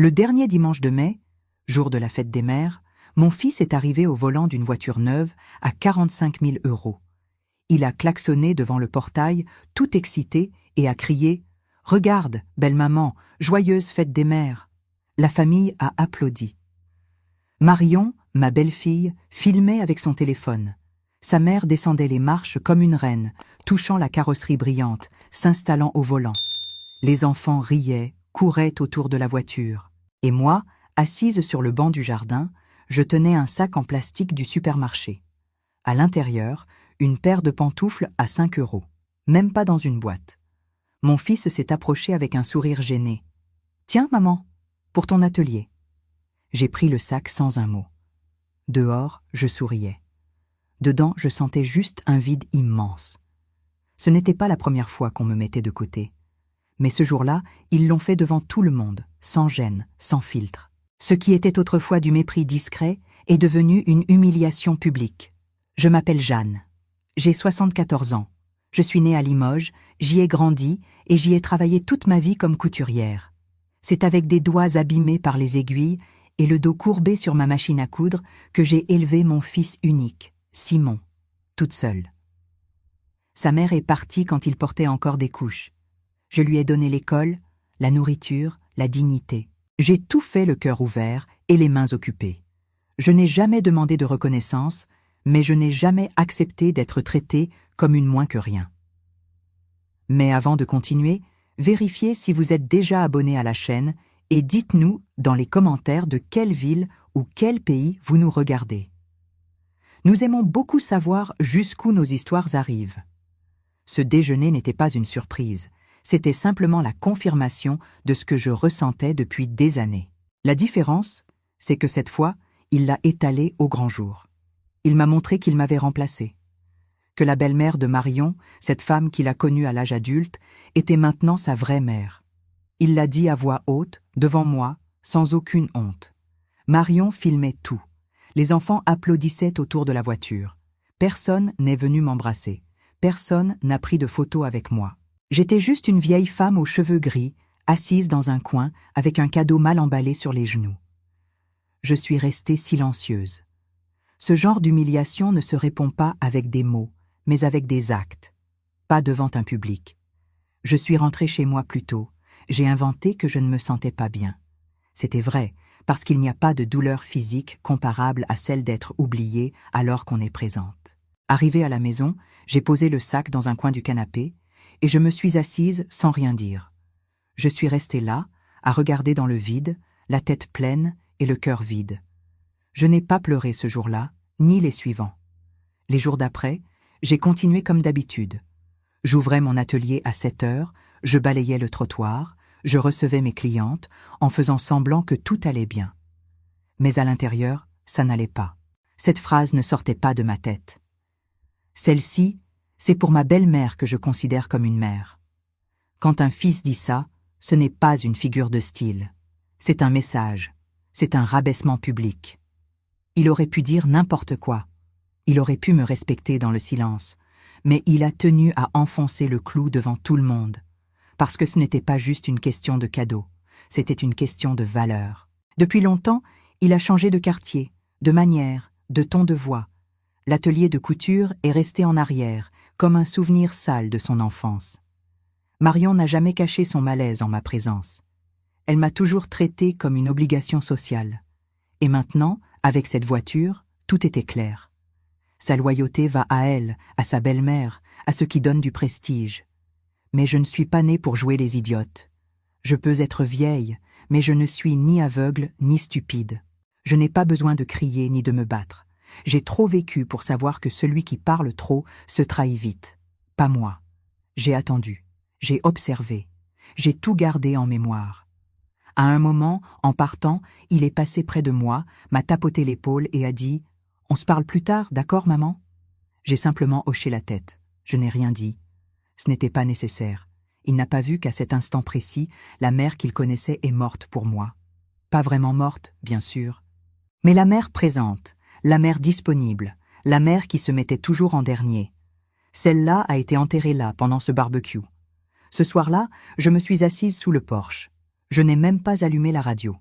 Le dernier dimanche de mai, jour de la fête des mères, mon fils est arrivé au volant d'une voiture neuve à 45 000 €. Il a klaxonné devant le portail, tout excité, et a crié « Regarde, belle maman, joyeuse fête des mères !» La famille a applaudi. Marion, ma belle-fille, filmait avec son téléphone. Sa mère descendait les marches comme une reine, touchant la carrosserie brillante, s'installant au volant. Les enfants riaient, couraient autour de la voiture. Et moi, assise sur le banc du jardin, je tenais un sac en plastique du supermarché. À l'intérieur, une paire de pantoufles à 5 €. Même pas dans une boîte. Mon fils s'est approché avec un sourire gêné. « Tiens, maman, pour ton atelier. » J'ai pris le sac sans un mot. Dehors, je souriais. Dedans, je sentais juste un vide immense. Ce n'était pas la première fois qu'on me mettait de côté. Mais ce jour-là, ils l'ont fait devant tout le monde, sans gêne, sans filtre. Ce qui était autrefois du mépris discret est devenu une humiliation publique. Je m'appelle Jeanne. J'ai 74 ans. Je suis née à Limoges, j'y ai grandi et j'y ai travaillé toute ma vie comme couturière. C'est avec des doigts abîmés par les aiguilles et le dos courbé sur ma machine à coudre que j'ai élevé mon fils unique, Simon, toute seule. Sa mère est partie quand il portait encore des couches. Je lui ai donné l'école, la nourriture, la dignité. J'ai tout fait le cœur ouvert et les mains occupées. Je n'ai jamais demandé de reconnaissance, mais je n'ai jamais accepté d'être traitée comme une moins que rien. Mais avant de continuer, vérifiez si vous êtes déjà abonné à la chaîne et dites-nous dans les commentaires de quelle ville ou quel pays vous nous regardez. Nous aimons beaucoup savoir jusqu'où nos histoires arrivent. Ce déjeuner n'était pas une surprise, c'était simplement la confirmation de ce que je ressentais depuis des années. La différence, c'est que cette fois, il l'a étalé au grand jour. Il m'a montré qu'il m'avait remplacé. Que la belle-mère de Marion, cette femme qu'il a connue à l'âge adulte, était maintenant sa vraie mère. Il l'a dit à voix haute, devant moi, sans aucune honte. Marion filmait tout. Les enfants applaudissaient autour de la voiture. Personne n'est venu m'embrasser. Personne n'a pris de photo avec moi. J'étais juste une vieille femme aux cheveux gris, assise dans un coin, avec un cadeau mal emballé sur les genoux. Je suis restée silencieuse. Ce genre d'humiliation ne se répond pas avec des mots, mais avec des actes. Pas devant un public. Je suis rentrée chez moi plus tôt. J'ai inventé que je ne me sentais pas bien. C'était vrai, parce qu'il n'y a pas de douleur physique comparable à celle d'être oubliée alors qu'on est présente. Arrivée à la maison, j'ai posé le sac dans un coin du canapé et je me suis assise sans rien dire. Je suis restée là, à regarder dans le vide, la tête pleine et le cœur vide. Je n'ai pas pleuré ce jour-là, ni les suivants. Les jours d'après, j'ai continué comme d'habitude. J'ouvrais mon atelier à 7 heures, je balayais le trottoir, je recevais mes clientes en faisant semblant que tout allait bien. Mais à l'intérieur, ça n'allait pas. Cette phrase ne sortait pas de ma tête. Celle-ci, c'est pour ma belle-mère que je considère comme une mère. Quand un fils dit ça, ce n'est pas une figure de style. C'est un message, c'est un rabaissement public. Il aurait pu dire n'importe quoi. Il aurait pu me respecter dans le silence, mais il a tenu à enfoncer le clou devant tout le monde. Parce que ce n'était pas juste une question de cadeau, c'était une question de valeur. Depuis longtemps, il a changé de quartier, de manière, de ton de voix. L'atelier de couture est resté en arrière, comme un souvenir sale de son enfance. Marion n'a jamais caché son malaise en ma présence. Elle m'a toujours traitée comme une obligation sociale. Et maintenant, avec cette voiture, tout était clair. Sa loyauté va à elle, à sa belle-mère, à ce qui donne du prestige. Mais je ne suis pas née pour jouer les idiotes. Je peux être vieille, mais je ne suis ni aveugle ni stupide. Je n'ai pas besoin de crier ni de me battre. J'ai trop vécu pour savoir que celui qui parle trop se trahit vite. Pas moi. J'ai attendu. J'ai observé. J'ai tout gardé en mémoire. À un moment, en partant, il est passé près de moi, m'a tapoté l'épaule et a dit « On se parle plus tard, d'accord, maman ?» J'ai simplement hoché la tête. Je n'ai rien dit. Ce n'était pas nécessaire. Il n'a pas vu qu'à cet instant précis, la mère qu'il connaissait est morte pour moi. Pas vraiment morte, bien sûr. Mais la mère présente, la mère disponible, la mère qui se mettait toujours en dernier. Celle-là a été enterrée là pendant ce barbecue. Ce soir-là, je me suis assise sous le porche. Je n'ai même pas allumé la radio.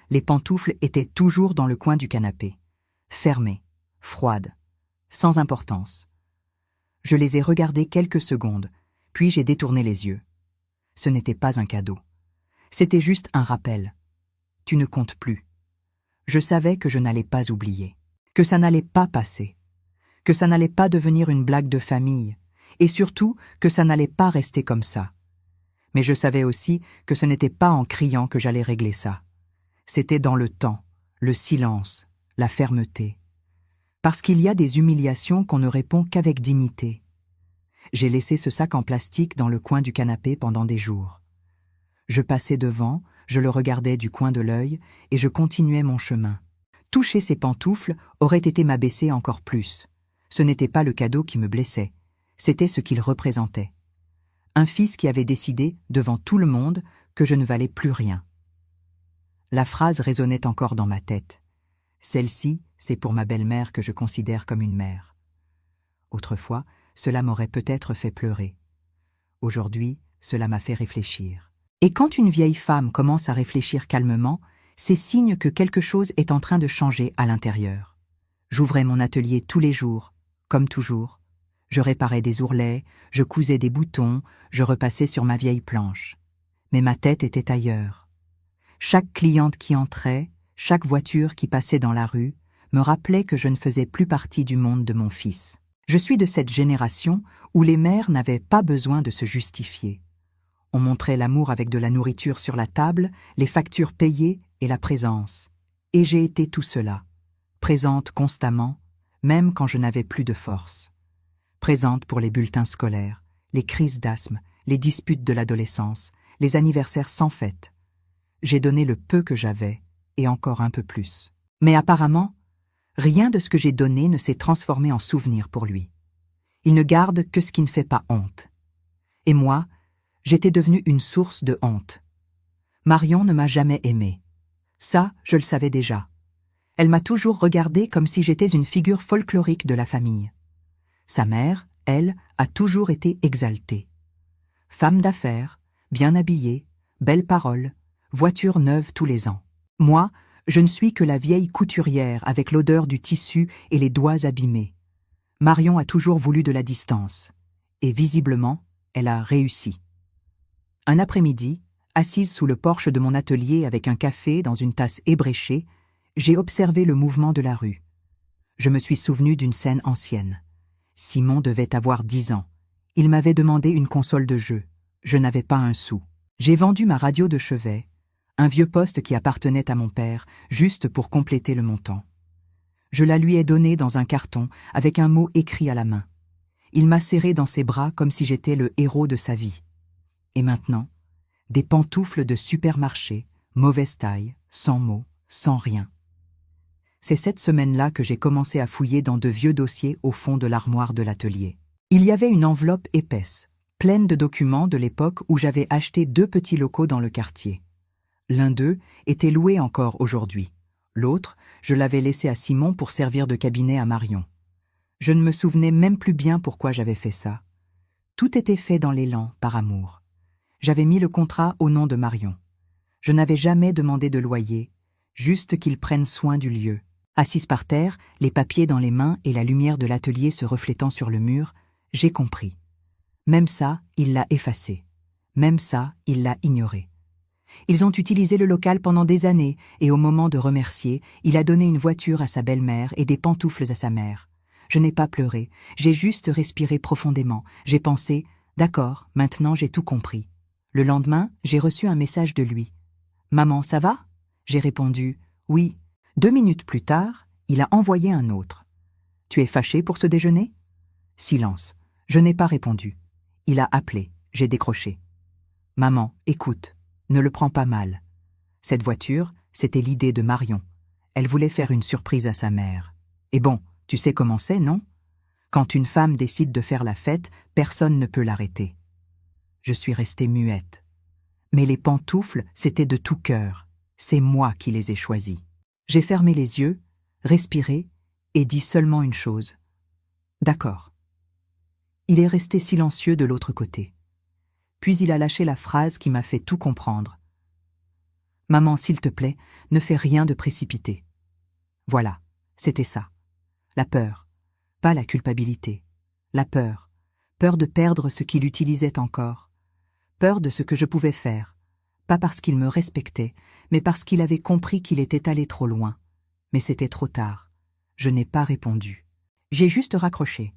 les pantoufles étaient toujours dans le coin du canapé, fermées, froides, sans importance. Je les ai regardées quelques secondes, puis j'ai détourné les yeux. Ce n'était pas un cadeau. C'était juste un rappel. Tu ne comptes plus. Je savais que je n'allais pas oublier, que ça n'allait pas passer, que ça n'allait pas devenir une blague de famille, et surtout que ça n'allait pas rester comme ça. Mais je savais aussi que ce n'était pas en criant que j'allais régler ça. C'était dans le temps, le silence, la fermeté. Parce qu'il y a des humiliations qu'on ne répond qu'avec dignité. J'ai laissé ce sac en plastique dans le coin du canapé pendant des jours. Je passais devant, je le regardais du coin de l'œil et je continuais mon chemin. Toucher ces pantoufles aurait été m'abaisser encore plus. Ce n'était pas le cadeau qui me blessait, c'était ce qu'il représentait. Un fils qui avait décidé, devant tout le monde, que je ne valais plus rien. La phrase résonnait encore dans ma tête. Celle-ci, c'est pour ma belle-mère que je considère comme une mère. Autrefois, cela m'aurait peut-être fait pleurer. Aujourd'hui, cela m'a fait réfléchir. Et quand une vieille femme commence à réfléchir calmement, c'est signe que quelque chose est en train de changer à l'intérieur. J'ouvrais mon atelier tous les jours, comme toujours. Je réparais des ourlets, je cousais des boutons, je repassais sur ma vieille planche. Mais ma tête était ailleurs. Chaque cliente qui entrait, chaque voiture qui passait dans la rue, me rappelait que je ne faisais plus partie du monde de mon fils. Je suis de cette génération où les mères n'avaient pas besoin de se justifier. On montrait l'amour avec de la nourriture sur la table, les factures payées et la présence. Et j'ai été tout cela, présente constamment, même quand je n'avais plus de force. Présente pour les bulletins scolaires, les crises d'asthme, les disputes de l'adolescence, les anniversaires sans fête. J'ai donné le peu que j'avais, et encore un peu plus. Mais apparemment, rien de ce que j'ai donné ne s'est transformé en souvenir pour lui. Il ne garde que ce qui ne fait pas honte. Et moi, j'étais devenue une source de honte. Marion ne m'a jamais aimée. Ça, je le savais déjà. Elle m'a toujours regardée comme si j'étais une figure folklorique de la famille. Sa mère, elle, a toujours été exaltée. Femme d'affaires, bien habillée, belle parole, voiture neuve tous les ans. Moi, je ne suis que la vieille couturière avec l'odeur du tissu et les doigts abîmés. Marion a toujours voulu de la distance. Et visiblement, elle a réussi. Un après-midi, assise sous le porche de mon atelier avec un café dans une tasse ébréchée, j'ai observé le mouvement de la rue. Je me suis souvenu d'une scène ancienne. Simon devait avoir 10 ans. Il m'avait demandé une console de jeu. Je n'avais pas un sou. J'ai vendu ma radio de chevet, un vieux poste qui appartenait à mon père, juste pour compléter le montant. Je la lui ai donnée dans un carton avec un mot écrit à la main. Il m'a serré dans ses bras comme si j'étais le héros de sa vie. Et maintenant, des pantoufles de supermarché, mauvaise taille, sans mots, sans rien. C'est cette semaine-là que j'ai commencé à fouiller dans de vieux dossiers au fond de l'armoire de l'atelier. Il y avait une enveloppe épaisse, pleine de documents de l'époque où j'avais acheté 2 petits locaux dans le quartier. L'un d'eux était loué encore aujourd'hui. L'autre, je l'avais laissé à Simon pour servir de cabinet à Marion. Je ne me souvenais même plus bien pourquoi j'avais fait ça. Tout était fait dans l'élan, par amour. J'avais mis le contrat au nom de Marion. Je n'avais jamais demandé de loyer, juste qu'ils prennent soin du lieu. Assise par terre, les papiers dans les mains et la lumière de l'atelier se reflétant sur le mur, j'ai compris. Même ça, il l'a effacé. Même ça, il l'a ignoré. Ils ont utilisé le local pendant des années et au moment de remercier, il a donné une voiture à sa belle-mère et des pantoufles à sa mère. Je n'ai pas pleuré, j'ai juste respiré profondément. J'ai pensé, d'accord, maintenant j'ai tout compris. Le lendemain, j'ai reçu un message de lui. « Maman, ça va ?» J'ai répondu « Oui ». 2 minutes plus tard, il a envoyé un autre. « Tu es fâché pour ce déjeuner ?» Silence. Je n'ai pas répondu. Il a appelé. J'ai décroché. « Maman, écoute, ne le prends pas mal. Cette voiture, c'était l'idée de Marion. Elle voulait faire une surprise à sa mère. Et bon, tu sais comment c'est, non? Quand une femme décide de faire la fête, personne ne peut l'arrêter. » Je suis restée muette. Mais les pantoufles, c'était de tout cœur. C'est moi qui les ai choisis. J'ai fermé les yeux, respiré et dit seulement une chose. D'accord. Il est resté silencieux de l'autre côté. Puis il a lâché la phrase qui m'a fait tout comprendre. Maman, s'il te plaît, ne fais rien de précipité. Voilà, c'était ça. La peur, pas la culpabilité. La peur. Peur de perdre ce qu'il utilisait encore. Peur de ce que je pouvais faire. Pas parce qu'il me respectait, mais parce qu'il avait compris qu'il était allé trop loin. Mais c'était trop tard. Je n'ai pas répondu. J'ai juste raccroché.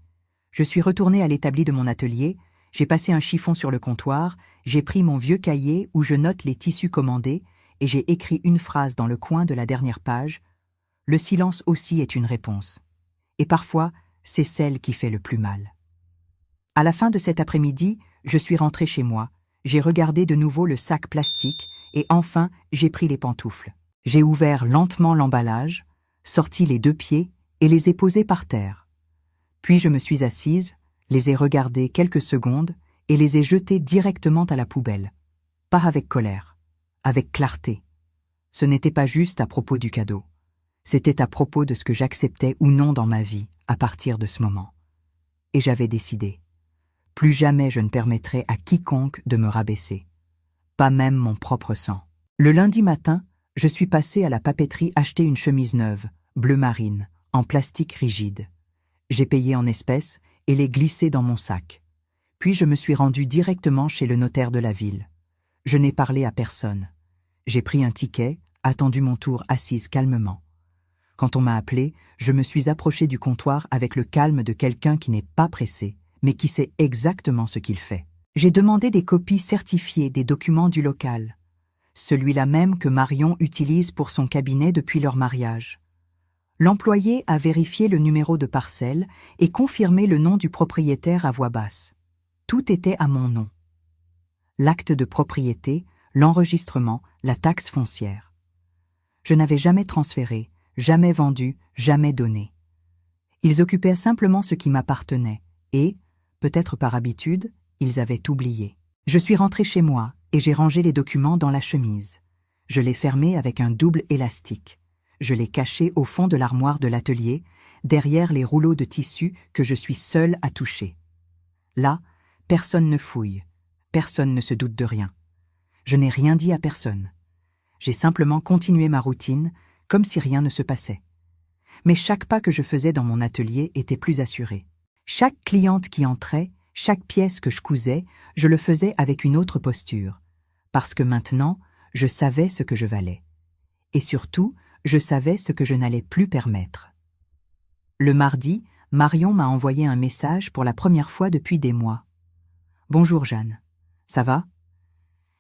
Je suis retournée à l'établi de mon atelier, j'ai passé un chiffon sur le comptoir, j'ai pris mon vieux cahier où je note les tissus commandés et j'ai écrit une phrase dans le coin de la dernière page. Le silence aussi est une réponse. Et parfois, c'est celle qui fait le plus mal. À la fin de cet après-midi, je suis rentrée chez moi, j'ai regardé de nouveau le sac plastique et enfin, j'ai pris les pantoufles. J'ai ouvert lentement l'emballage, sorti les 2 pieds et les ai posés par terre. Puis je me suis assise, les ai regardés quelques secondes et les ai jetés directement à la poubelle. Pas avec colère, avec clarté. Ce n'était pas juste à propos du cadeau. C'était à propos de ce que j'acceptais ou non dans ma vie à partir de ce moment. Et j'avais décidé. Plus jamais je ne permettrai à quiconque de me rabaisser. Pas même mon propre sang. Le lundi matin, je suis passée à la papeterie acheter une chemise neuve, bleu marine, en plastique rigide. J'ai payé en espèces et l'ai glissée dans mon sac. Puis je me suis rendue directement chez le notaire de la ville. Je n'ai parlé à personne. J'ai pris un ticket, attendu mon tour assise calmement. Quand on m'a appelé, je me suis approchée du comptoir avec le calme de quelqu'un qui n'est pas pressé, mais qui sait exactement ce qu'il fait. J'ai demandé des copies certifiées des documents du local, celui-là même que Marion utilise pour son cabinet depuis leur mariage. L'employé a vérifié le numéro de parcelle et confirmé le nom du propriétaire à voix basse. Tout était à mon nom. L'acte de propriété, l'enregistrement, la taxe foncière. Je n'avais jamais transféré, jamais vendu, jamais donné. Ils occupaient simplement ce qui m'appartenait et, peut-être par habitude, ils avaient oublié. Je suis rentrée chez moi et j'ai rangé les documents dans la chemise. Je l'ai fermée avec un double élastique. Je l'ai cachée au fond de l'armoire de l'atelier, derrière les rouleaux de tissu que je suis seule à toucher. Là, personne ne fouille, personne ne se doute de rien. Je n'ai rien dit à personne. J'ai simplement continué ma routine, comme si rien ne se passait. Mais chaque pas que je faisais dans mon atelier était plus assuré. Chaque cliente qui entrait, chaque pièce que je cousais, je le faisais avec une autre posture, parce que maintenant, je savais ce que je valais. Et surtout, je savais ce que je n'allais plus permettre. Le mardi, Marion m'a envoyé un message pour la première fois depuis des mois. « Bonjour Jeanne, ça va?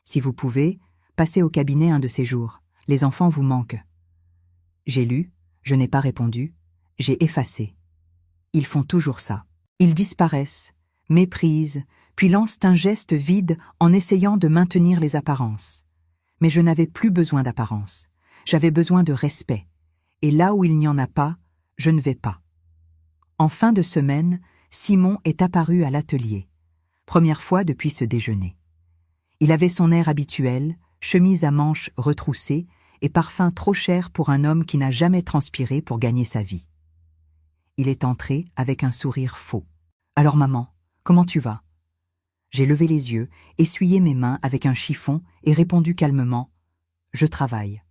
Si vous pouvez, passez au cabinet un de ces jours, les enfants vous manquent. » J'ai lu, je n'ai pas répondu, j'ai effacé. Ils font toujours ça. Ils disparaissent, méprisent, puis lancent un geste vide en essayant de maintenir les apparences. Mais je n'avais plus besoin d'apparence. J'avais besoin de respect. Et là où il n'y en a pas, je ne vais pas. En fin de semaine, Simon est apparu à l'atelier. Première fois depuis ce déjeuner. Il avait son air habituel, chemise à manches retroussées et parfum trop cher pour un homme qui n'a jamais transpiré pour gagner sa vie. Il est entré avec un sourire faux. « Alors maman, comment tu vas ?» J'ai levé les yeux, essuyé mes mains avec un chiffon et répondu calmement « Je travaille ».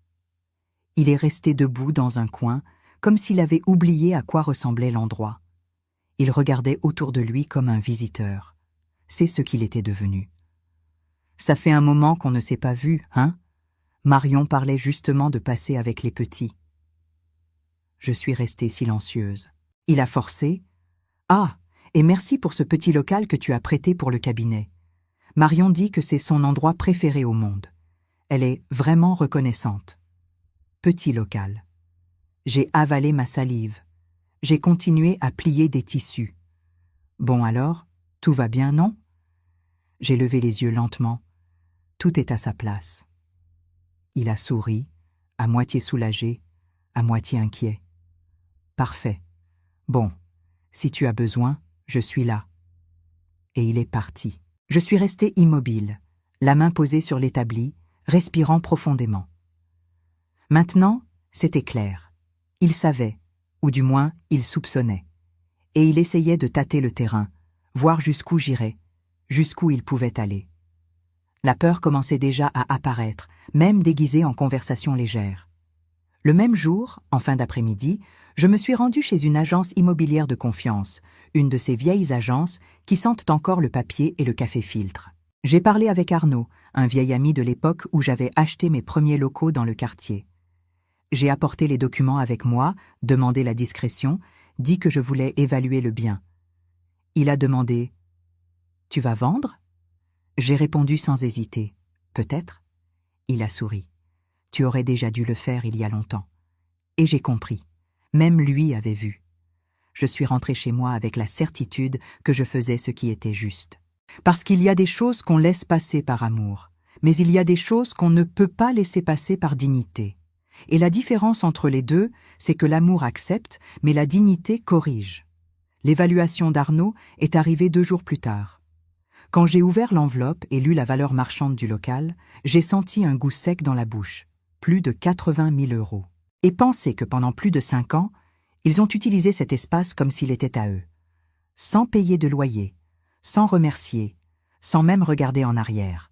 Il est resté debout dans un coin, comme s'il avait oublié à quoi ressemblait l'endroit. Il regardait autour de lui comme un visiteur. C'est ce qu'il était devenu. « Ça fait un moment qu'on ne s'est pas vu, hein ?» Marion parlait justement de passer avec les petits. Je suis restée silencieuse. Il a forcé. « Ah, et merci pour ce petit local que tu as prêté pour le cabinet. Marion dit que c'est son endroit préféré au monde. Elle est vraiment reconnaissante. » Petit local. J'ai avalé ma salive. J'ai continué à plier des tissus. Bon alors, tout va bien, non? J'ai levé les yeux lentement. Tout est à sa place. Il a souri, à moitié soulagé, à moitié inquiet. Parfait. Bon, si tu as besoin, je suis là. Et il est parti. Je suis restée immobile, la main posée sur l'établi, respirant profondément. Maintenant, c'était clair. Il savait, ou du moins, il soupçonnait. Et il essayait de tâter le terrain, voir jusqu'où j'irais, jusqu'où il pouvait aller. La peur commençait déjà à apparaître, même déguisée en conversation légère. Le même jour, en fin d'après-midi, je me suis rendue chez une agence immobilière de confiance, une de ces vieilles agences qui sentent encore le papier et le café-filtre. J'ai parlé avec Arnaud, un vieil ami de l'époque où j'avais acheté mes premiers locaux dans le quartier. J'ai apporté les documents avec moi, demandé la discrétion, dit que je voulais évaluer le bien. Il a demandé « Tu vas vendre ?» J'ai répondu sans hésiter « Peut-être ?» Il a souri. « Tu aurais déjà dû le faire il y a longtemps. » Et j'ai compris. Même lui avait vu. Je suis rentrée chez moi avec la certitude que je faisais ce qui était juste. Parce qu'il y a des choses qu'on laisse passer par amour, mais il y a des choses qu'on ne peut pas laisser passer par dignité. Et la différence entre les deux, c'est que l'amour accepte, mais la dignité corrige. L'évaluation d'Arnaud est arrivée 2 jours plus tard. Quand j'ai ouvert l'enveloppe et lu la valeur marchande du local, j'ai senti un goût sec dans la bouche, plus de 80 000 €. Et pensé que pendant plus de 5 ans, ils ont utilisé cet espace comme s'il était à eux. Sans payer de loyer, sans remercier, sans même regarder en arrière.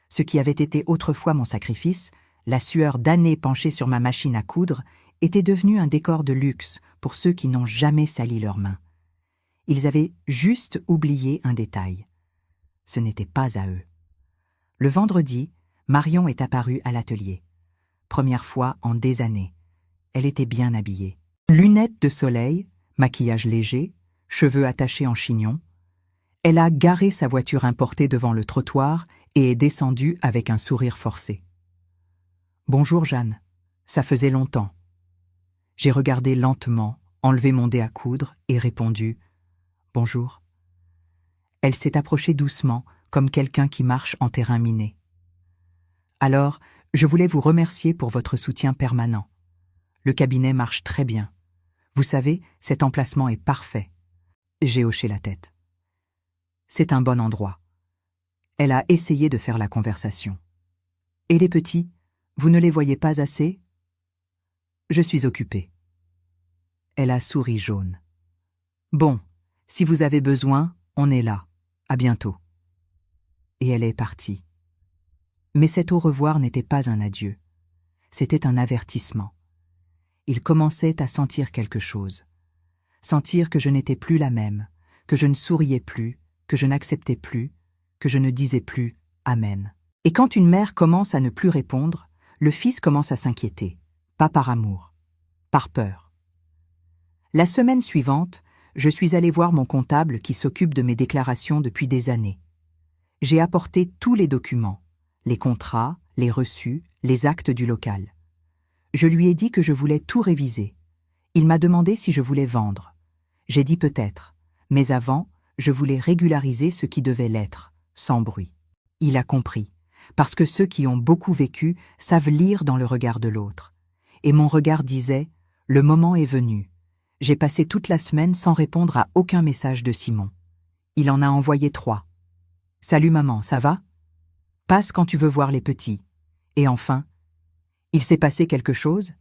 Ce qui avait été autrefois mon sacrifice, la sueur d'années penchée sur ma machine à coudre, était devenu un décor de luxe pour ceux qui n'ont jamais sali leurs mains. Ils avaient juste oublié un détail. Ce n'était pas à eux. Le vendredi, Marion est apparue à l'atelier. Première fois en des années. Elle était bien habillée. Lunettes de soleil, maquillage léger, cheveux attachés en chignon. Elle a garé sa voiture importée devant le trottoir et est descendue avec un sourire forcé. « Bonjour Jeanne, ça faisait longtemps. » J'ai regardé lentement, enlevé mon dé à coudre et répondu « Bonjour ». Elle s'est approchée doucement, comme quelqu'un qui marche en terrain miné. « Alors, je voulais vous remercier pour votre soutien permanent. Le cabinet marche très bien. Vous savez, cet emplacement est parfait. » J'ai hoché la tête. C'est un bon endroit. Elle a essayé de faire la conversation. « Et les petits, vous ne les voyez pas assez ?»« Je suis occupée. » Elle a souri jaune. « Bon, si vous avez besoin, on est là. À bientôt. » Et elle est partie. Mais cet au revoir n'était pas un adieu. C'était un avertissement. Il commençait à sentir quelque chose. Sentir que je n'étais plus la même, que je ne souriais plus, que je n'acceptais plus, que je ne disais plus « Amen ». Et quand une mère commence à ne plus répondre, le fils commence à s'inquiéter, pas par amour, par peur. La semaine suivante, je suis allée voir mon comptable qui s'occupe de mes déclarations depuis des années. J'ai apporté tous les documents, les contrats, les reçus, les actes du local. Je lui ai dit que je voulais tout réviser. Il m'a demandé si je voulais vendre. J'ai dit peut-être, mais avant, je voulais régulariser ce qui devait l'être, sans bruit. Il a compris, parce que ceux qui ont beaucoup vécu savent lire dans le regard de l'autre. Et mon regard disait « Le moment est venu ». J'ai passé toute la semaine sans répondre à aucun message de Simon. Il en a envoyé 3. « Salut maman, ça va ? Passe quand tu veux voir les petits. » Et enfin, « Il s'est passé quelque chose ?»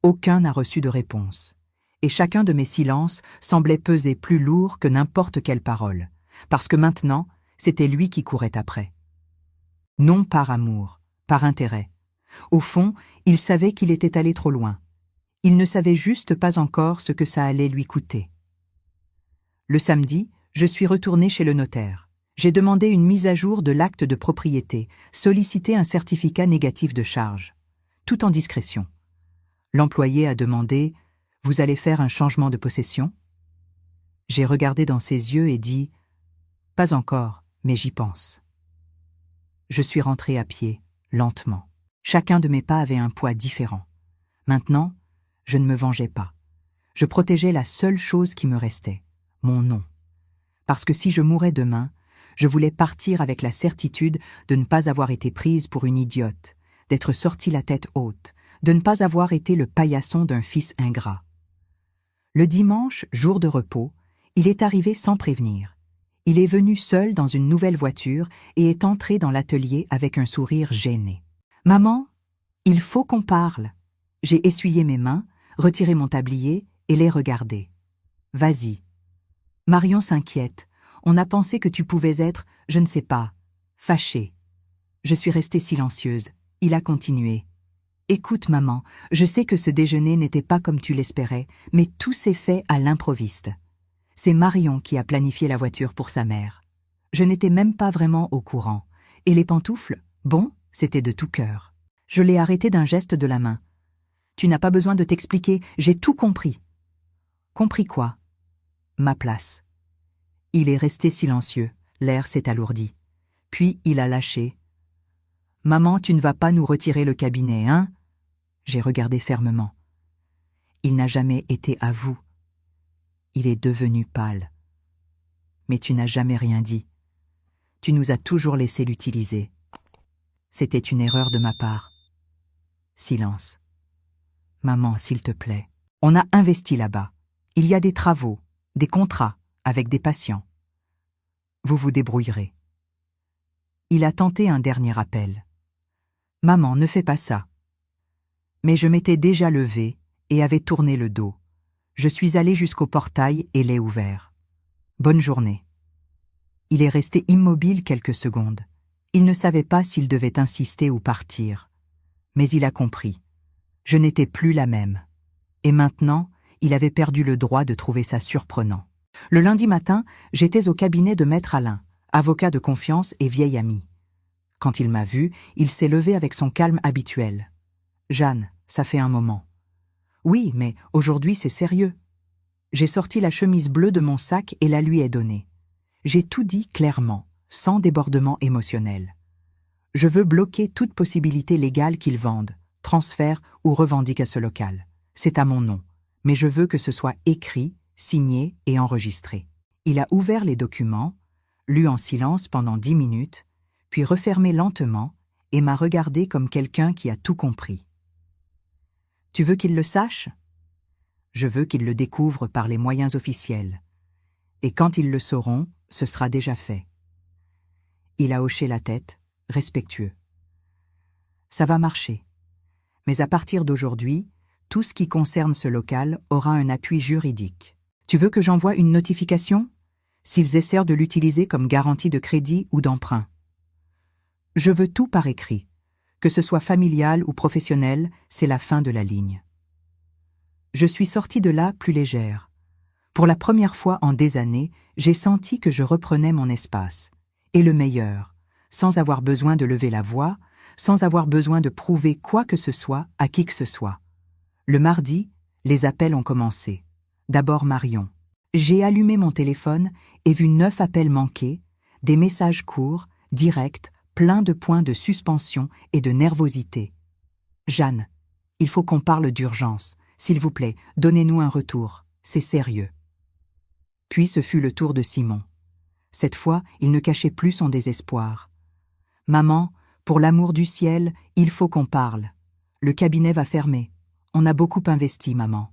Aucun n'a reçu de réponse. Et chacun de mes silences semblait peser plus lourd que n'importe quelle parole, parce que maintenant, c'était lui qui courait après. Non par amour, par intérêt. Au fond, il savait qu'il était allé trop loin. Il ne savait juste pas encore ce que ça allait lui coûter. Le samedi, je suis retournée chez le notaire. J'ai demandé une mise à jour de l'acte de propriété, sollicité un certificat négatif de charge, tout en discrétion. L'employé a demandé « Vous allez faire un changement de possession ?» J'ai regardé dans ses yeux et dit « Pas encore, mais j'y pense. » Je suis rentrée à pied, lentement. Chacun de mes pas avait un poids différent. Maintenant, je ne me vengeais pas. Je protégeais la seule chose qui me restait, mon nom. Parce que si je mourais demain, je voulais partir avec la certitude de ne pas avoir été prise pour une idiote, d'être sortie la tête haute, de ne pas avoir été le paillasson d'un fils ingrat. Le dimanche, jour de repos, il est arrivé sans prévenir. Il est venu seul dans une nouvelle voiture et est entré dans l'atelier avec un sourire gêné. « Maman, il faut qu'on parle. » J'ai essuyé mes mains, retiré mon tablier et les regardé. « Vas-y. » Marion s'inquiète. On a pensé que tu pouvais être, je ne sais pas, Fâchée. Je suis restée silencieuse. Il a continué. Écoute, maman, je sais que ce déjeuner n'était pas comme tu l'espérais, mais tout s'est fait à l'improviste. C'est Marion qui a planifié la voiture pour sa mère. Je n'étais même pas vraiment au courant. Et les pantoufles, bon, c'était de tout cœur. Je l'ai arrêté d'un geste de la main. Tu n'as pas besoin de t'expliquer, j'ai tout compris. Compris quoi? Ma place. Il est resté silencieux, l'air s'est alourdi. Puis il a lâché. Maman, tu ne vas pas nous retirer le cabinet, hein? J'ai regardé fermement. Il n'a jamais été à vous. Il est devenu pâle. Mais tu n'as jamais rien dit. Tu nous as toujours laissé l'utiliser. C'était une erreur de ma part. Silence. Maman, s'il te plaît. On a investi là-bas. Il y a des travaux, des contrats, avec des patients. Vous vous débrouillerez. Il a tenté un dernier appel. Maman, ne fais pas ça. Mais je m'étais déjà levée et avais tourné le dos. Je suis allée jusqu'au portail et l'ai ouvert. Bonne journée. Il est resté immobile quelques secondes. Il ne savait pas s'il devait insister ou partir. Mais il a compris. Je n'étais plus la même. Et maintenant, il avait perdu le droit de trouver ça surprenant. Le lundi matin, j'étais au cabinet de Maître Alain, avocat de confiance et vieil ami. Quand il m'a vu, il s'est levé avec son calme habituel. « Jeanne, ça fait un moment. »« Oui, mais aujourd'hui c'est sérieux. » J'ai sorti la chemise bleue de mon sac et la lui ai donnée. J'ai tout dit clairement, sans débordement émotionnel. Je veux bloquer toute possibilité légale qu'ils vendent, transfèrent ou revendiquent à ce local. C'est à mon nom, mais je veux que ce soit écrit, signé et enregistré. Il a ouvert les documents, lu en silence pendant 10 minutes, puis refermé lentement et m'a regardé comme quelqu'un qui a tout compris. « Tu veux qu'il le sache ? Je veux qu'il le découvre par les moyens officiels. Et quand ils le sauront, ce sera déjà fait. » Il a hoché la tête, respectueux. « Ça va marcher. Mais à partir d'aujourd'hui, tout ce qui concerne ce local aura un appui juridique. Tu veux que j'envoie une notification s'ils essaient de l'utiliser comme garantie de crédit ou d'emprunt? Je veux tout par écrit. Que ce soit familial ou professionnel, c'est la fin de la ligne. Je suis sortie de là plus légère. Pour la première fois en des années, j'ai senti que je reprenais mon espace. Et le meilleur, sans avoir besoin de lever la voix, sans avoir besoin de prouver quoi que ce soit à qui que ce soit. Le mardi, les appels ont commencé. D'abord Marion. J'ai allumé mon téléphone et vu 9 appels manqués, des messages courts, directs, pleins de points de suspension et de nervosité. « Jeanne, il faut qu'on parle d'urgence. S'il vous plaît, donnez-nous un retour. C'est sérieux. » Puis ce fut le tour de Simon. Cette fois, il ne cachait plus son désespoir. « Maman, pour l'amour du ciel, il faut qu'on parle. Le cabinet va fermer. On a beaucoup investi, maman. »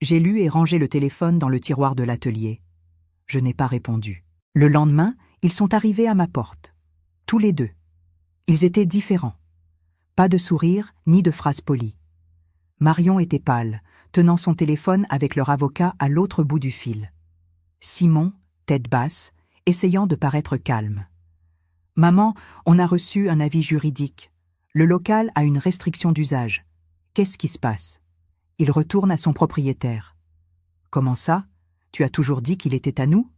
J'ai lu et rangé le téléphone dans le tiroir de l'atelier. Je n'ai pas répondu. Le lendemain, ils sont arrivés à ma porte. Tous les deux. Ils étaient différents. Pas de sourire, ni de phrases polies. Marion était pâle, tenant son téléphone avec leur avocat à l'autre bout du fil. Simon, tête basse, essayant de paraître calme. « Maman, on a reçu un avis juridique. Le local a une restriction d'usage. Qu'est-ce qui se passe ? » Il retourne à son propriétaire. « Comment ça ? Tu as toujours dit qu'il était à nous ? » ?»«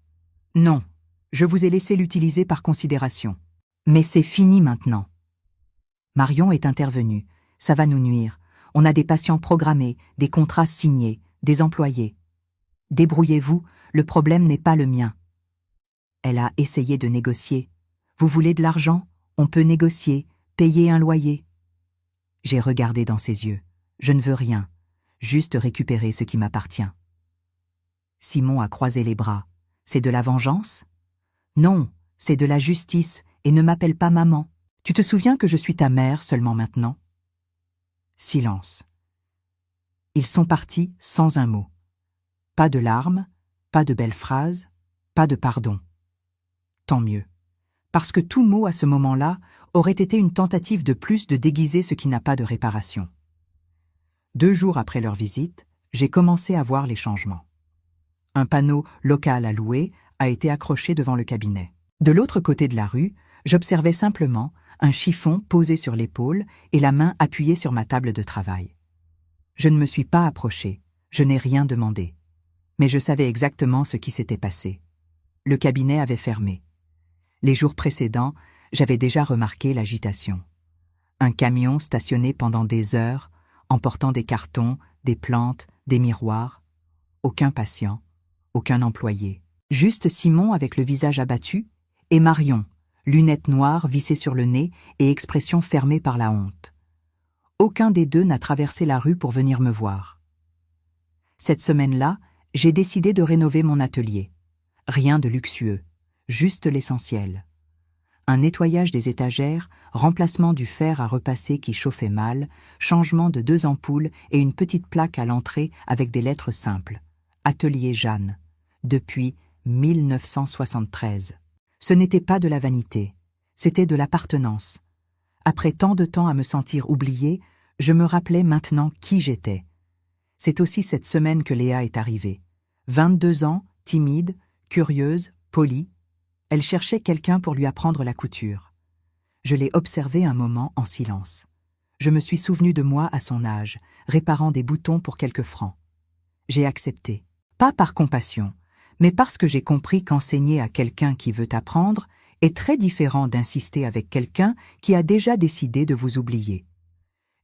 Non, je vous ai laissé l'utiliser par considération. Mais c'est fini maintenant. » Marion est intervenue. « Ça va nous nuire. On a des patients programmés, des contrats signés, des employés. Débrouillez-vous, le problème n'est pas le mien. » Elle a essayé de négocier. « Vous voulez de l'argent ? On peut négocier, payer un loyer. » J'ai regardé dans ses yeux. « Je ne veux rien, juste récupérer ce qui m'appartient. » Simon a croisé les bras. « C'est de la vengeance ? » ?»« Non, c'est de la justice, et ne m'appelle pas maman. Tu te souviens que je suis ta mère seulement maintenant ?» Silence. Ils sont partis sans un mot. Pas de larmes, pas de belles phrases, pas de pardon. Tant mieux. Parce que tout mot à ce moment-là aurait été une tentative de plus de déguiser ce qui n'a pas de réparation. 2 jours après leur visite, j'ai commencé à voir les changements. Un panneau « local à louer » a été accroché devant le cabinet. De l'autre côté de la rue, J'observais simplement un chiffon posé sur l'épaule et la main appuyée sur ma table de travail. Je ne me suis pas approchée, je n'ai rien demandé. Mais je savais exactement ce qui s'était passé. Le cabinet avait fermé. Les jours précédents, j'avais déjà remarqué l'agitation. Un camion stationné pendant des heures, emportant des cartons, des plantes, des miroirs. Aucun patient, aucun employé. Juste Simon avec le visage abattu et Marion, lunettes noires vissées sur le nez et expression fermée par la honte. Aucun des deux n'a traversé la rue pour venir me voir. Cette semaine-là, j'ai décidé de rénover mon atelier. Rien de luxueux, juste l'essentiel. Un nettoyage des étagères, remplacement du fer à repasser qui chauffait mal, changement de 2 ampoules et une petite plaque à l'entrée avec des lettres simples. Atelier Jeanne, depuis 1973. Ce n'était pas de la vanité, c'était de l'appartenance. Après tant de temps à me sentir oubliée, je me rappelais maintenant qui j'étais. C'est aussi cette semaine que Léa est arrivée. 22 ans, timide, curieuse, polie. Elle cherchait quelqu'un pour lui apprendre la couture. Je l'ai observée un moment en silence. Je me suis souvenu de moi à son âge, réparant des boutons pour quelques francs. J'ai accepté, pas par compassion, mais parce que j'ai compris qu'enseigner à quelqu'un qui veut apprendre est très différent d'insister avec quelqu'un qui a déjà décidé de vous oublier.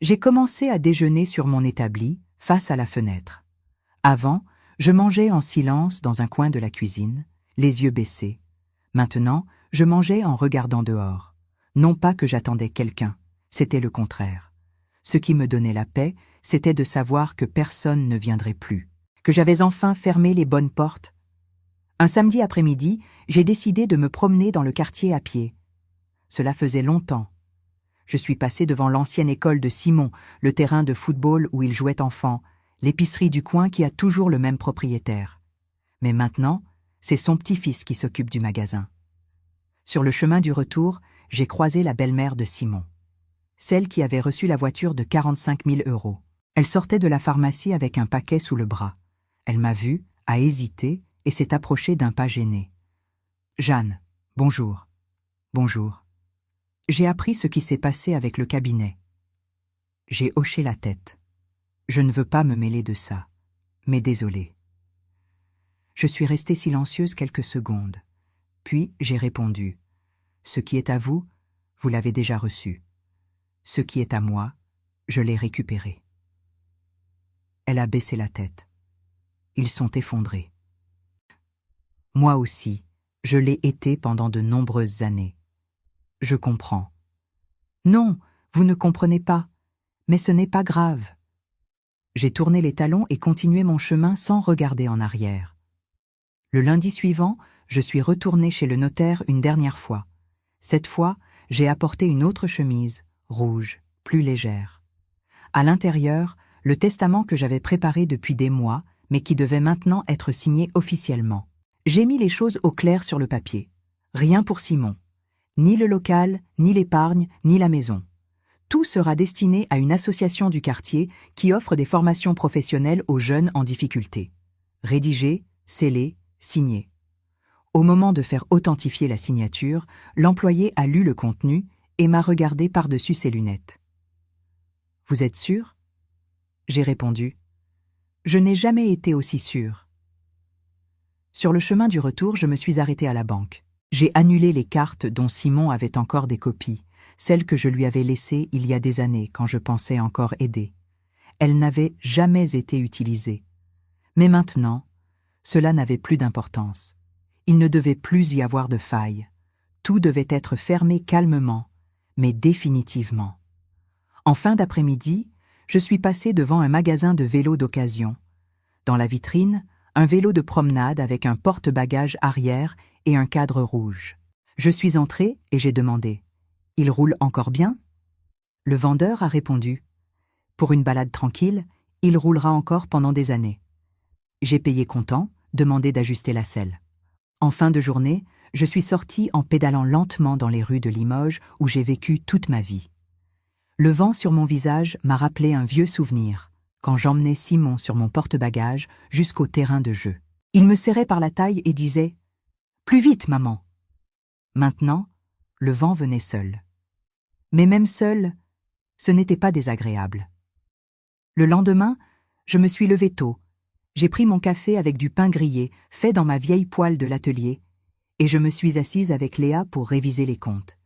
J'ai commencé à déjeuner sur mon établi, face à la fenêtre. Avant, je mangeais en silence dans un coin de la cuisine, les yeux baissés. Maintenant, je mangeais en regardant dehors. Non pas que j'attendais quelqu'un, c'était le contraire. Ce qui me donnait la paix, c'était de savoir que personne ne viendrait plus, que j'avais enfin fermé les bonnes portes. Un samedi après-midi, j'ai décidé de me promener dans le quartier à pied. Cela faisait longtemps. Je suis passé devant l'ancienne école de Simon, le terrain de football où il jouait enfant, l'épicerie du coin qui a toujours le même propriétaire. Mais maintenant, c'est son petit-fils qui s'occupe du magasin. Sur le chemin du retour, j'ai croisé la belle-mère de Simon, celle qui avait reçu la voiture de 45 000 €. Elle sortait de la pharmacie avec un paquet sous le bras. Elle m'a vu, a hésité et s'est approchée d'un pas gêné. « Jeanne, bonjour. »« Bonjour. » J'ai appris ce qui s'est passé avec le cabinet. J'ai hoché la tête. Je ne veux pas me mêler de ça, mais désolée. Je suis restée silencieuse quelques secondes. Puis j'ai répondu. Ce qui est à vous, vous l'avez déjà reçu. Ce qui est à moi, je l'ai récupéré. Elle a baissé la tête. Ils sont effondrés. Moi aussi, je l'ai été pendant de nombreuses années. Je comprends. Non, vous ne comprenez pas, mais ce n'est pas grave. J'ai tourné les talons et continué mon chemin sans regarder en arrière. Le lundi suivant, je suis retournée chez le notaire une dernière fois. Cette fois, j'ai apporté une autre chemise, rouge, plus légère. À l'intérieur, le testament que j'avais préparé depuis des mois, mais qui devait maintenant être signé officiellement. J'ai mis les choses au clair sur le papier. Rien pour Simon. Ni le local, ni l'épargne, ni la maison. Tout sera destiné à une association du quartier qui offre des formations professionnelles aux jeunes en difficulté. Rédigé, scellé, signé. Au moment de faire authentifier la signature, l'employé a lu le contenu et m'a regardé par-dessus ses lunettes. « Vous êtes sûr ?» J'ai répondu. « Je n'ai jamais été aussi sûre. » Sur le chemin du retour, je me suis arrêtée à la banque. J'ai annulé les cartes dont Simon avait encore des copies, celles que je lui avais laissées il y a des années quand je pensais encore aider. Elles n'avaient jamais été utilisées. Mais maintenant, cela n'avait plus d'importance. Il ne devait plus y avoir de faille. Tout devait être fermé calmement, mais définitivement. En fin d'après-midi, je suis passée devant un magasin de vélos d'occasion. Dans la vitrine, un vélo de promenade avec un porte-bagages arrière et un cadre rouge. Je suis entrée et j'ai demandé « Il roule encore bien ?» Le vendeur a répondu « Pour une balade tranquille, il roulera encore pendant des années. » J'ai payé comptant, demandé d'ajuster la selle. En fin de journée, je suis sortie en pédalant lentement dans les rues de Limoges où j'ai vécu toute ma vie. Le vent sur mon visage m'a rappelé un vieux souvenir, quand j'emmenais Simon sur mon porte-bagages jusqu'au terrain de jeu. Il me serrait par la taille et disait « Plus vite, maman !» Maintenant, le vent venait seul. Mais même seul, ce n'était pas désagréable. Le lendemain, je me suis levée tôt. J'ai pris mon café avec du pain grillé, fait dans ma vieille poêle de l'atelier, et je me suis assise avec Léa pour réviser les comptes.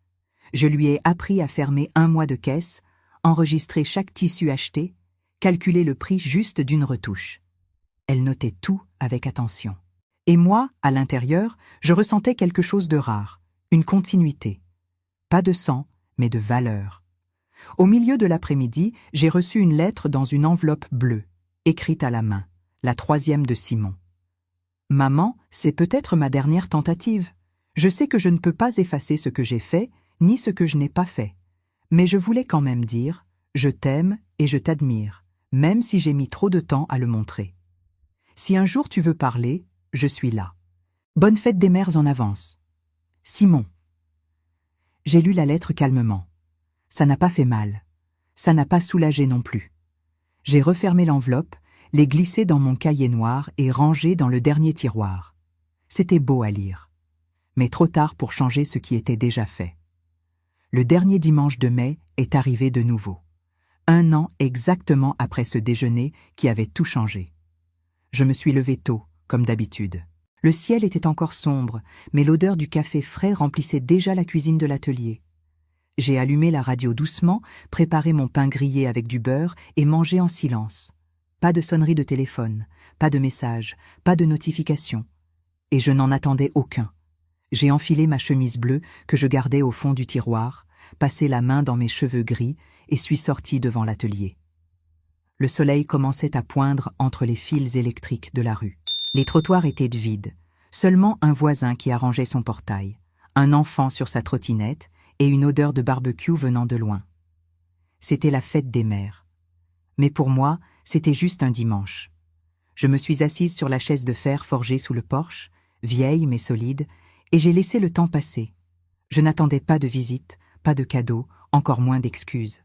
Je lui ai appris à fermer 1 mois de caisse, enregistrer chaque tissu acheté, calculer le prix juste d'une retouche. Elle notait tout avec attention. Et moi, à l'intérieur, je ressentais quelque chose de rare, une continuité. Pas de sang, mais de valeur. Au milieu de l'après-midi, j'ai reçu une lettre dans une enveloppe bleue, écrite à la main, la 3e de Simon. Maman, c'est peut-être ma dernière tentative. Je sais que je ne peux pas effacer ce que j'ai fait, ni ce que je n'ai pas fait. Mais je voulais quand même dire, je t'aime et je t'admire, même si j'ai mis trop de temps à le montrer. Si un jour tu veux parler, je suis là. Bonne fête des mères en avance. Simon. J'ai lu la lettre calmement. Ça n'a pas fait mal. Ça n'a pas soulagé non plus. J'ai refermé l'enveloppe, l'ai glissée dans mon cahier noir et rangée dans le dernier tiroir. C'était beau à lire. Mais trop tard pour changer ce qui était déjà fait. Le dernier dimanche de mai est arrivé de nouveau. 1 an exactement après ce déjeuner qui avait tout changé. Je me suis levée tôt, comme d'habitude. Le ciel était encore sombre, mais l'odeur du café frais remplissait déjà la cuisine de l'atelier. J'ai allumé la radio doucement, préparé mon pain grillé avec du beurre et mangé en silence. Pas de sonnerie de téléphone, pas de message, pas de notification. Et je n'en attendais aucun. J'ai enfilé ma chemise bleue que je gardais au fond du tiroir, passé la main dans mes cheveux gris et suis sortie devant l'atelier. Le soleil commençait à poindre entre les fils électriques de la rue. Les trottoirs étaient vides, seulement un voisin qui arrangeait son portail, un enfant sur sa trottinette et une odeur de barbecue venant de loin. C'était la fête des mères. Mais pour moi, c'était juste un dimanche. Je me suis assise sur la chaise de fer forgée sous le porche, vieille mais solide, et j'ai laissé le temps passer. Je n'attendais pas de visite, pas de cadeau, encore moins d'excuses.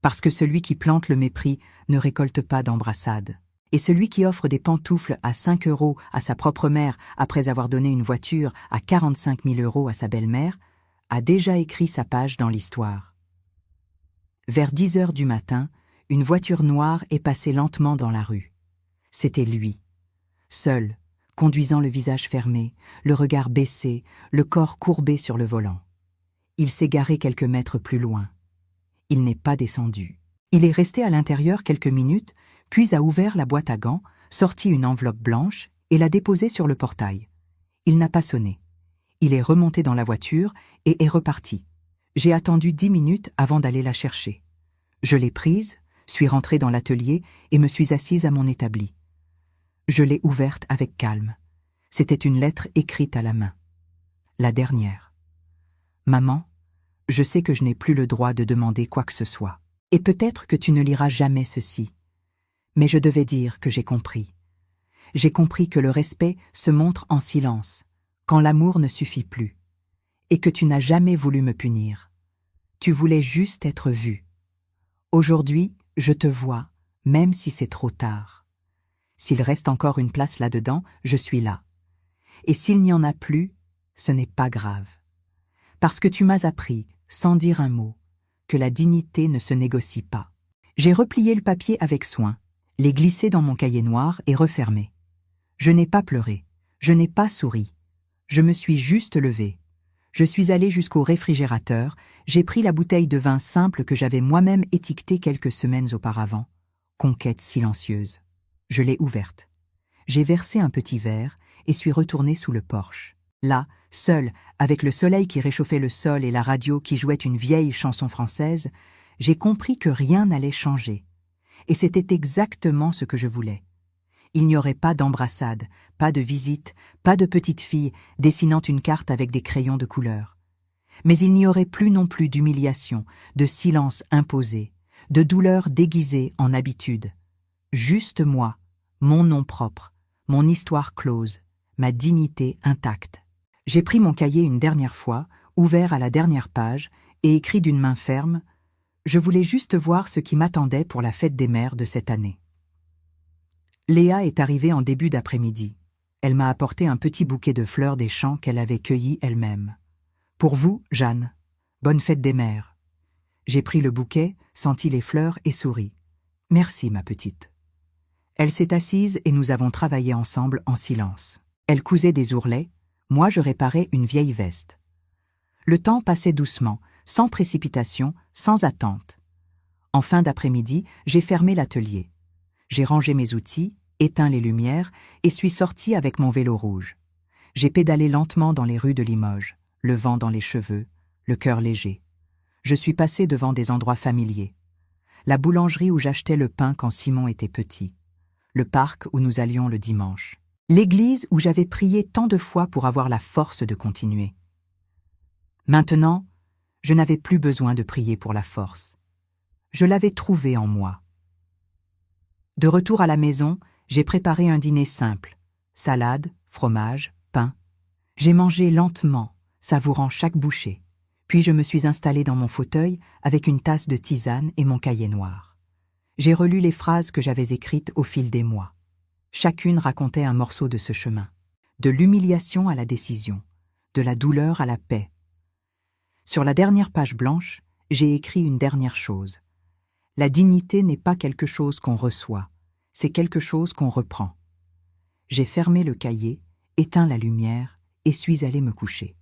Parce que celui qui plante le mépris ne récolte pas d'embrassades. Et celui qui offre des pantoufles à 5 € à sa propre mère après avoir donné une voiture à 45 000 € à sa belle-mère, a déjà écrit sa page dans l'histoire. Vers 10 heures du matin, une voiture noire est passée lentement dans la rue. C'était lui. Seul, conduisant le visage fermé, le regard baissé, le corps courbé sur le volant. Il s'est garé quelques mètres plus loin. Il n'est pas descendu. Il est resté à l'intérieur quelques minutes, puis a ouvert la boîte à gants, sorti une enveloppe blanche et l'a déposée sur le portail. Il n'a pas sonné. Il est remonté dans la voiture et est reparti. J'ai attendu 10 minutes avant d'aller la chercher. Je l'ai prise, suis rentrée dans l'atelier et me suis assise à mon établi. Je l'ai ouverte avec calme. C'était une lettre écrite à la main. La dernière. Maman, je sais que je n'ai plus le droit de demander quoi que ce soit. Et peut-être que tu ne liras jamais ceci. Mais je devais dire que j'ai compris. J'ai compris que le respect se montre en silence, quand l'amour ne suffit plus. Et que tu n'as jamais voulu me punir. Tu voulais juste être vue. Aujourd'hui, je te vois, même si c'est trop tard. S'il reste encore une place là-dedans, je suis là. Et s'il n'y en a plus, ce n'est pas grave. Parce que tu m'as appris, sans dire un mot, que la dignité ne se négocie pas. J'ai replié le papier avec soin, l'ai glissé dans mon cahier noir et refermé. Je n'ai pas pleuré, je n'ai pas souri. Je me suis juste levée. Je suis allée jusqu'au réfrigérateur, j'ai pris la bouteille de vin simple que j'avais moi-même étiquetée quelques semaines auparavant. Conquête silencieuse. Je l'ai ouverte. J'ai versé un petit verre et suis retournée sous le porche. Là, seule, avec le soleil qui réchauffait le sol et la radio qui jouait une vieille chanson française, j'ai compris que rien n'allait changer. Et c'était exactement ce que je voulais. Il n'y aurait pas d'embrassade, pas de visite, pas de petite fille dessinant une carte avec des crayons de couleur. Mais il n'y aurait plus non plus d'humiliation, de silence imposé, de douleur déguisée en habitude. Juste moi, mon nom propre, mon histoire close, ma dignité intacte. J'ai pris mon cahier une dernière fois, ouvert à la dernière page, et écrit d'une main ferme « Je voulais juste voir ce qui m'attendait pour la fête des mères de cette année. » Léa est arrivée en début d'après-midi. Elle m'a apporté un petit bouquet de fleurs des champs qu'elle avait cueillies elle-même. Pour vous, Jeanne, bonne fête des mères. J'ai pris le bouquet, senti les fleurs et souri. Merci, ma petite. Elle s'est assise et nous avons travaillé ensemble en silence. Elle cousait des ourlets, moi je réparais une vieille veste. Le temps passait doucement, sans précipitation, sans attente. En fin d'après-midi, j'ai fermé l'atelier. J'ai rangé mes outils, éteint les lumières et suis sortie avec mon vélo rouge. J'ai pédalé lentement dans les rues de Limoges, le vent dans les cheveux, le cœur léger. Je suis passée devant des endroits familiers. La boulangerie où j'achetais le pain quand Simon était petit. Le parc où nous allions le dimanche. L'église où j'avais prié tant de fois pour avoir la force de continuer. Maintenant, je n'avais plus besoin de prier pour la force. Je l'avais trouvée en moi. De retour à la maison, j'ai préparé un dîner simple. Salade, fromage, pain. J'ai mangé lentement, savourant chaque bouchée. Puis je me suis installée dans mon fauteuil avec une tasse de tisane et mon cahier noir. J'ai relu les phrases que j'avais écrites au fil des mois. Chacune racontait un morceau de ce chemin. De l'humiliation à la décision, de la douleur à la paix. Sur la dernière page blanche, j'ai écrit une dernière chose. La dignité n'est pas quelque chose qu'on reçoit, c'est quelque chose qu'on reprend. J'ai fermé le cahier, éteint la lumière et suis allée me coucher.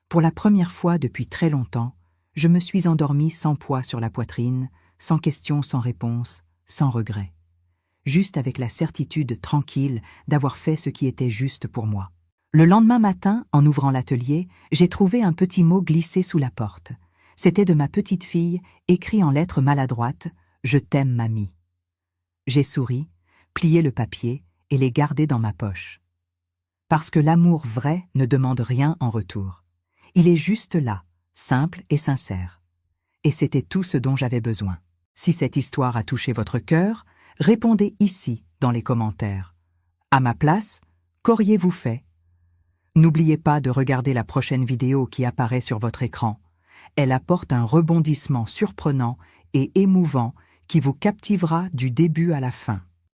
Pour la première fois depuis très longtemps, je me suis endormie sans poids sur la poitrine, sans question, sans réponse, sans regret. Juste avec la certitude tranquille d'avoir fait ce qui était juste pour moi. Le lendemain matin, en ouvrant l'atelier, j'ai trouvé un petit mot glissé sous la porte. C'était de ma petite fille, écrit en lettres maladroites « Je t'aime, mamie ». J'ai souri, plié le papier et l'ai gardé dans ma poche. Parce que l'amour vrai ne demande rien en retour. Il est juste là, simple et sincère. Et c'était tout ce dont j'avais besoin. Si cette histoire a touché votre cœur, répondez ici, dans les commentaires. À ma place, qu'auriez-vous fait? N'oubliez pas de regarder la prochaine vidéo qui apparaît sur votre écran. Elle apporte un rebondissement surprenant et émouvant qui vous captivera du début à la fin.